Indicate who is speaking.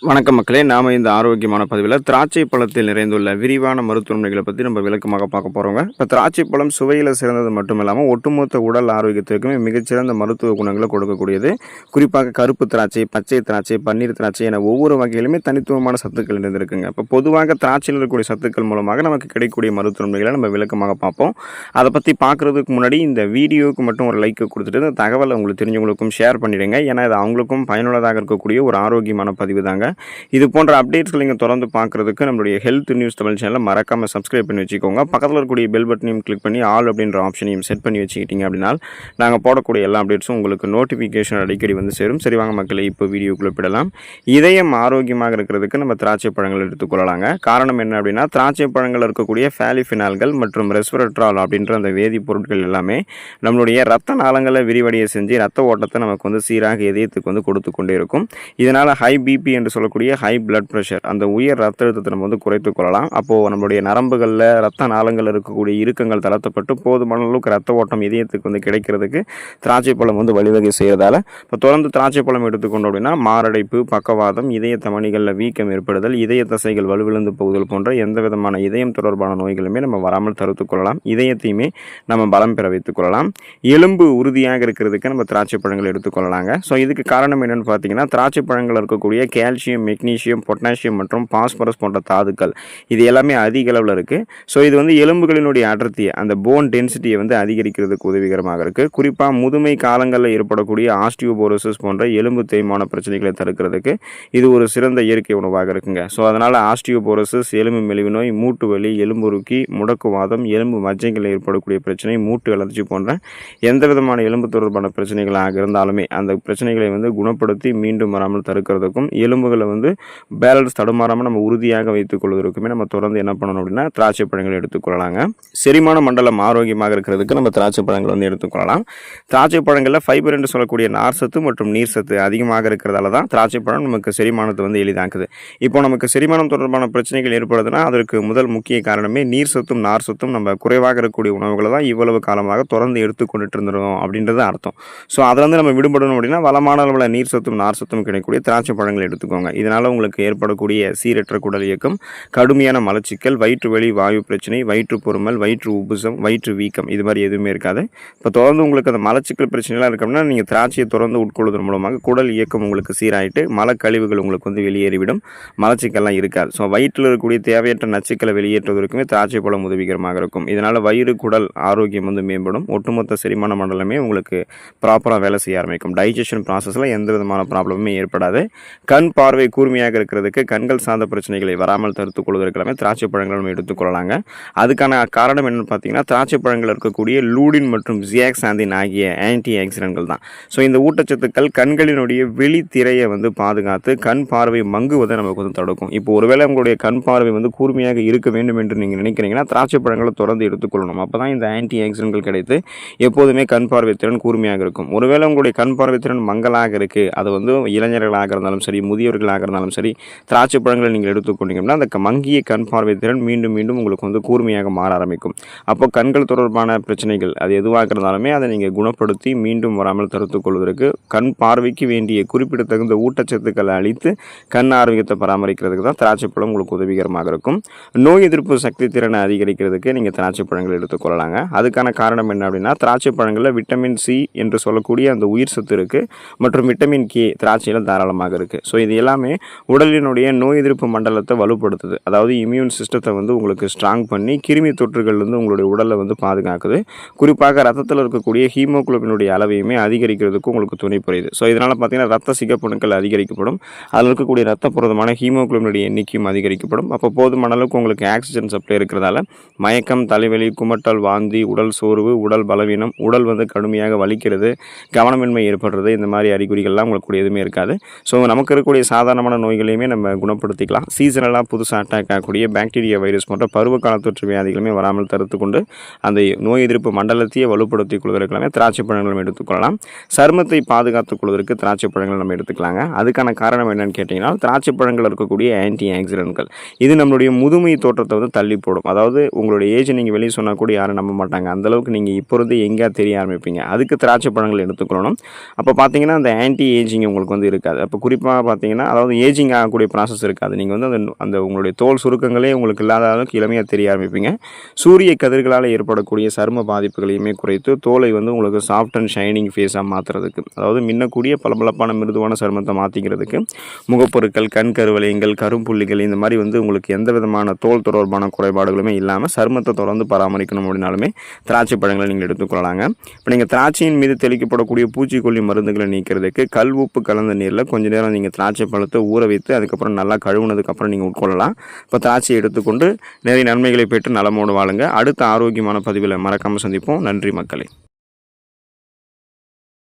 Speaker 1: வணக்கம் மக்களே, நாம் இந்த ஆரோக்கியமான பதிவில் திராட்சை பழத்தில் நிறைந்துள்ள விரிவான மருத்துவமனைகளை பற்றி நம்ம விளக்கமாக பார்க்க போகிறோங்க. இப்போ திராட்சை பழம் சுவையில் சிறந்தது மட்டும் இல்லாமல் ஒட்டுமொத்த உடல் ஆரோக்கியத்திற்குமே மிகச்சிறந்த மருத்துவ குணங்களை கொடுக்கக்கூடியது. குறிப்பாக கருப்பு திராட்சை, பச்சை திராட்சை, பன்னீர் திராட்சை என ஒவ்வொரு வகையிலுமே தனித்துவமான சத்துக்கள் இருந்திருக்குங்க. இப்போ பொதுவாக திராட்சையில் இருக்கக்கூடிய சத்துக்கள் மூலமாக நமக்கு கிடைக்கக்கூடிய மருத்துவமனைகளை நம்ம விளக்கமாக பார்ப்போம். அதை பற்றி பார்க்குறதுக்கு முன்னாடி இந்த வீடியோவுக்கு மட்டும் ஒரு லைக் கொடுத்துட்டு இந்த தகவலை உங்களுக்கு தெரிஞ்சவங்களுக்கும் ஷேர் பண்ணிவிடுங்க. ஏன்னா இது அவங்களுக்கும் பயனுள்ளதாக இருக்கக்கூடிய ஒரு ஆரோக்கியமான பதிவு தாங்க. இது போன்ற அப்டேட்ஸ்களை நீங்கள் தொடர்ந்து பார்க்குறதுக்கு நம்மளுடைய ஹெல்த் நியூஸ் தமிழ் சேனலை மறக்காமல் சப்ஸ்கிரைப் பண்ணி வச்சுக்கோங்க. பக்கத்தில் இருக்கக்கூடிய பெல் பட்டனையும் கிளிக் பண்ணி ஆல் அப்படின்ற ஆப்ஷனையும் செட் பண்ணி வச்சுக்கிட்டீங்க அப்படின்னா நாங்கள் போடக்கூடிய எல்லா அப்டேட்ஸும் உங்களுக்கு நோட்டிஃபிகேஷன் அடிக்கடி வந்து சேரும். சரி வாங்க மக்களை, இப்போ வீடியோக்குள்ளே போயிடலாம். இதயம் ஆரோக்கியமாக இருக்கிறதுக்கு நம்ம திராட்சை பழங்கள் எடுத்துக்கொள்ளலாங்க. காரணம் என்ன அப்படின்னா, திராட்சை பழங்கள் இருக்கக்கூடிய ஃபேலிஃபினால்கள் மற்றும் ரெஸ்வரட்ரால் அப்படின்ற அந்த வேதிப்பொருட்கள் எல்லாமே நம்மளுடைய ரத்த நாளங்களை விரிவடைய செஞ்சு ரத்த ஓட்டத்தை நமக்கு வந்து சீராக இதயத்துக்கு வந்து கொடுத்து கொண்டே இருக்கும். இதனால் ஹை பிபி என்று சொல்லக்கூடிய ஹை பிளட் ப்ரெஷர், அந்த உயர் ரத்த அழுத்தத்தை நம்ம வந்து குறைத்துக் கொள்ளலாம். அப்போது நம்மளுடைய நரம்புகளில் ரத்த நாளங்கள் இருக்கக்கூடிய இறுக்கங்கள் தளர்த்தப்பட்டு போதுமான அளவுக்கு ரத்த ஓட்டம் இதயத்துக்கு வந்து கிடைக்கிறதுக்கு திராட்சை பழம் வந்து வழிவகை செய்வதால் இப்போ தொடர்ந்து திராட்சை பழம் எடுத்துக்கொண்டோம் அப்படின்னா மாரடைப்பு, பக்கவாதம், இதய தமனிகளில் வீக்கம் ஏற்படுதல், இதய தசைகள் வலுவிழந்து போகுதல் போன்ற எந்த விதமான இதயம் தொடர்பான நோய்களுமே நம்ம வராமல் தடுத்துக் கொள்ளலாம். இதயத்தையுமே நம்ம பலம் பெற வைத்துக் கொள்ளலாம். எலும்பு உறுதியாக இருக்கிறதுக்கு நம்ம திராட்சை பழங்கள் எடுத்துக்கொள்ளலாங்க. ஸோ இதுக்கு காரணம் என்னென்னு பார்த்தீங்கன்னா, திராட்சை பழங்கள் இருக்கக்கூடிய கால்சியம், மெக்னீசியம், பொட்டாசியம் மற்றும் பாஸ்பரஸ் போன்ற தாதுக்கள் இது எல்லாமே அதிக அளவில் இருக்குது. ஸோ இது வந்து எலும்புகளினுடைய அடர்த்தியை, அந்த போன் டென்சிட்டியை வந்து அதிகரிக்கிறதுக்கு உதவிகரமாக இருக்குது. குறிப்பாக முதுமை காலங்களில் ஏற்படக்கூடிய ஆஸ்டியோபோரோசிஸ் போன்ற எலும்பு தேய்மான பிரச்சனைகளை தடுக்கிறதுக்கு இது ஒரு சிறந்த இயற்கை உணவாக இருக்குங்க. ஸோ அதனால் ஆஸ்டியோபோரோசிஸ், எலும்பு மெலிவு நோய், மூட்டு வலி, எலும்புருக்கி, முடக்குவாதம், எலும்பு மஜ்ஜைகளில் ஏற்படக்கூடிய பிரச்சனை, மூட்டு அலர்ஜி போன்ற எந்த விதமான எலும்பு தொடர்பான பிரச்சனைகளாக இருந்தாலுமே அந்த பிரச்சனைகளை வந்து குணப்படுத்தி மீண்டும் வராமல் தடுக்கிறதுக்கும் எலும்புகளை வந்து பேலன்ஸ் தடுமாறாமல் நம்ம உறுதியாக வைத்துக் கொள்வதற்குமே நம்ம தொடர்ந்து என்ன பண்ணணும் அப்படின்னா திராட்சை பழங்கள் எடுத்துக்கொள்ளலாங்க. செரிமான மண்டலம் ஆரோக்கியமாக இருக்கிறதுக்கு நம்ம திராட்சை பழங்கள் வந்து எடுத்துக்கொள்ளலாம். திராட்சை பழங்களில் ஃபைபர் என்று சொல்லக்கூடிய நார் சத்து மற்றும் நீர் சத்து அதிகமாக இருக்கிறதால தான் திராட்சை பழம் நமக்கு செரிமானத்தை வந்து எளிதாக்குது. இப்போ நமக்கு செரிமானம் தொடர்பான பிரச்சனைகள் ஏற்படுதுன்னா அதற்கு முதல் முக்கிய காரணமே நீர் சத்தும் நார் சத்தும் நம்ம குறைவாக இருக்கக்கூடிய உணவுகளை தான் இவ்வளவு காலமாக தொடர்ந்து எடுத்துக்கொண்டுட்டு இருந்துடும் அப்படின்றது அர்த்தம். ஸோ அதில் வந்து நம்ம விடுபடணும் அப்படின்னா வளமான அளவில் நீர் சத்தும் நார் சத்தும் கிடைக்கக்கூடிய திராட்சை பழங்கள் எடுத்துக்கோங்க. இதனால் உங்களுக்கு ஏற்படக்கூடிய சீரற்ற குடல் இயக்கம், கடுமையான மலச்சிக்கல், வயிற்று வலி, வாயு பிரச்சனை, வயிற்று பொறுமல், வயிற்று உப்புசம், வயிற்று வீக்கம் இது மாதிரி எதுவுமே இருக்காது. இப்போ தொடர்ந்து உங்களுக்கு அந்த மலச்சிக்கல் பிரச்சனைலாம் இருக்கணும்னா நீங்கள் திராட்சையை தொடர்ந்து உட்கொள்வதன் மூலமாக குடல் இயக்கம் உங்களுக்கு சீராயிட்டு மலக்கழிவுகள் உங்களுக்கு வந்து வெளியேறிவிடும், மலச்சிக்கல்லாம் இருக்காது. ஸோ வயிற்றில் இருக்கக்கூடிய தேவையற்ற நச்சுக்களை வெளியேற்றுவதற்குமே திராட்சை பழம் உதவிகரமாக இருக்கும். இதனால் வயிறு, குடல் ஆரோக்கியம் வந்து மேம்படும். ஒட்டுமொத்த செரிமான மண்டலமே உங்களுக்கு ப்ராப்பராக வேலை செய்ய ஆரம்பிக்கும். டைஜஷன் ப்ராசஸில் எந்த விதமான ப்ராப்ளமுமே ஏற்படாது. கண் பார்வை கூர்மையாக இருக்கிறதுக்கு, கண்கள் சார்ந்த பிரச்சனைகளை வராமல் தடுத்துக் கொள்வதற்கெல்லாமே திராட்சை பழங்கள் எடுத்துக்கொள்ளலாங்க. அதுக்கான காரணம் என்னென்னு பார்த்தீங்கன்னா, திராட்சை பழங்கள் இருக்கக்கூடிய லூடின் மற்றும் ஜியாக்சாந்தின் ஆகிய ஆன்டி ஆக்சிடென்ட்கள் தான். ஸோ இந்த ஊட்டச்சத்துக்கள் கண்களினுடைய வெளித்திரையை வந்து பாதுகாத்து கண் பார்வை மங்குவதை நமக்கு வந்து தடுக்கும். இப்போ ஒருவேளை உங்களுடைய கண் பார்வை வந்து கூர்மையாக இருக்க வேண்டும் என்று நீங்கள் நினைக்கிறீங்கன்னா திராட்சை பழங்களை தொடர்ந்து எடுத்துக்கொள்ளணும். அப்போ தான் இந்த ஆன்டி ஆக்சிடென்ட்கள் கிடைத்து எப்போதுமே கண் பார்வை திறன் கூர்மையாக இருக்கும். ஒருவேளை உங்களுடைய கண் பார்வை திறன் மங்கலாக இருக்குது, அது வந்து இளைஞர்களாக இருந்தாலும் சரி, முதியவர்களாக இருந்தாலும் சரி, திராட்சை பழங்களை நீங்கள் எடுத்துக்கொண்டீங்கன்னா அந்த மங்கிய கண் பார்வை திறன் மீண்டும் மீண்டும் உங்களுக்கு வந்து கூர்மையாக மாற ஆரம்பிக்கும். அப்போ கண்கள் தொடர்பான பிரச்சனைகள் அது எதுவாக இருந்தாலுமே அதை நீங்கள் குணப்படுத்தி மீண்டும் வராமல் தடுத்துக் கொள்வதற்கு கண் பார்வைக்கு வேண்டிய குறிப்பிடத்தகுந்த ஊட்டச்சத்துக்களை அளித்து கண் ஆரோக்கியத்தை பராமரிக்கிறதுக்கு தான் திராட்சை பழம் உங்களுக்கு உதவிகரமாக இருக்கும். நோய் எதிர்ப்பு சக்தி திறனை அதிகரிக்கிறதுக்கு நீங்கள் திராட்சை பழங்கள் எடுத்துக்கொள்ளலாங்க. அதுக்கான காரணம் என்ன அப்படின்னா, திராட்சை பழங்களில் விட்டமின் சி என்று சொல்லக்கூடிய அந்த உயிர் சத்து இருக்குது மற்றும் விட்டமின் கே திராட்சையில் தாராளமாக இருக்குது. ஸோ இது எல்லாமே உடலினுடைய நோய் எதிர்ப்பு மண்டலத்தை வலுப்படுத்துது. அதாவது இம்யூன் சிஸ்டத்தை வந்து உங்களுக்கு ஸ்ட்ராங் பண்ணி கிருமி தொற்றுகள் வந்து உங்களுடைய உடலை வந்து பாதுகாக்குது. குறிப்பாக ரத்தத்தில் இருக்கக்கூடிய ஹீமோகுளோபினுடைய அளவையுமே அதிகரிக்கிறதுக்கு உங்களுக்கு துணை புரியுது. ஸோ இதனால் பார்த்தீங்கன்னா ரத்த சிகப்பணுக்கள் அதிகரிக்கப்படும். அதில் இருக்கக்கூடிய ரத்த புரதமான ஹீமோகுளோபினுடைய எண்ணிக்கையும் அதிகரிக்கப்படும். அப்போ போதுமான அளவுக்கு உங்களுக்கு ஆக்சிஜன் சப்ளை இருக்கிறதால மயக்கம், தலைவலி, குமட்டல், வாந்தி, உடல் சோர்வு, உடல் பலவீனம், உடல் வந்து கடுமையாக வலிக்கிறது, கவனமின்மை ஏற்படுறது இந்த மாதிரி அறிகுறிகள்லாம் உங்களுக்கு எதுவுமே இருக்காது. ஸோ நமக்கு இருக்கக்கூடிய சாதாரணமான நோய்களையுமே நம்ம குணப்படுத்திக்கலாம். சீசனலாக புதுசாக அட்டாக் ஆகக்கூடிய பாக்டீரியா, வைரஸ் போன்ற பருவகால தொற்று வியாதிகளுமே வராமல் தடுத்து கொண்டு அந்த நோய் எதிர்ப்பு மண்டலத்தையே வலுப்படுத்திக் கொள்வதற்கெல்லாமே திராட்சை பழங்களும் எடுத்துக்கொள்ளலாம். சருமத்தை பாதுகாத்துக் கொள்வதற்கு திராட்சை பழங்கள் நம்ம எடுத்துக்கலாங்க. அதுக்கான காரணம் என்னன்னு கேட்டிங்கன்னா, திராட்சை பழங்கள் இருக்கக்கூடிய ஆன்டி ஆக்சிடென்ட்கள் இது நம்மளுடைய முதுமை தோற்றத்தை வந்து தள்ளி போடும். அதாவது உங்களுடைய ஏஜ் நீங்கள் வெளியே சொன்னால் கூட யாரும் நம்ப மாட்டாங்க, அந்தளவுக்கு நீங்கள் இப்போ இருந்து எங்கேயா தெரிய ஆரம்பிப்பீங்க. அதுக்கு திராட்சை பழங்கள் எடுத்துக்கொள்ளணும். அப்போ பார்த்தீங்கன்னா அந்த ஆன்டி ஏஜிங் உங்களுக்கு வந்து இருக்காது. அப்போ குறிப்பாக பார்த்தீங்கன்னா அதாவது ஏஜிங் ஆகக்கூடிய ப்ராசஸ் இருக்காது. நீங்கள் வந்து அந்த உங்களுடைய தோல் சுருக்கங்களே உங்களுக்கு இல்லாத அளவுக்கு இளமையாக தெரிய ஆரம்பிப்பீங்க. சூரிய கதிர்களால் ஏற்படக்கூடிய சரும பாதிப்புகளையுமே குறைத்து தோலை வந்து உங்களுக்கு சாஃப்ட் அண்ட் ஷைனிங் ஃபேஸாக மாற்றுறதுக்கு, அதாவது மின்னக்கூடிய பளபளப்பான மிருதுவான சருமத்தை மாற்றிக்கிறதுக்கு முகப்பொருட்கள், கண் கருவளையங்கள், கரும்புள்ளிகள் இந்த மாதிரி வந்து உங்களுக்கு எந்த விதமான தோல் தொடர்பான குறைபாடுகளுமே இல்லாமல் சருமத்தை தொடர்ந்து பராமரிக்கணும் அப்படின்னாலுமே திராட்சை பழங்களை நீங்கள் எடுத்துக்கொள்ளலாங்க. இப்போ நீங்கள் திராட்சையின் மீது தெளிக்கப்படக்கூடிய பூச்சிக்கொல்லி மருந்துகளை நீக்கிறதுக்கு கல் உப்பு கலந்த நீரில் கொஞ்சம் நேரம் நீங்கள் திராட்சை பழத்தை ஊற வைத்து அதுக்கப்புறம் நல்லா கழுவுனதுக்கப்புறம் நீங்கள் உட்கொள்ளலாம். இப்போ திராட்சையை எடுத்துக்கொண்டு நிறைய நன்மைகளை பெற்று நலமோடு வாழுங்க. அடுத்த ஆரோக்கியமான பதிவில் மறக்காமல் சந்திப்போம். நன்றி மக்களே.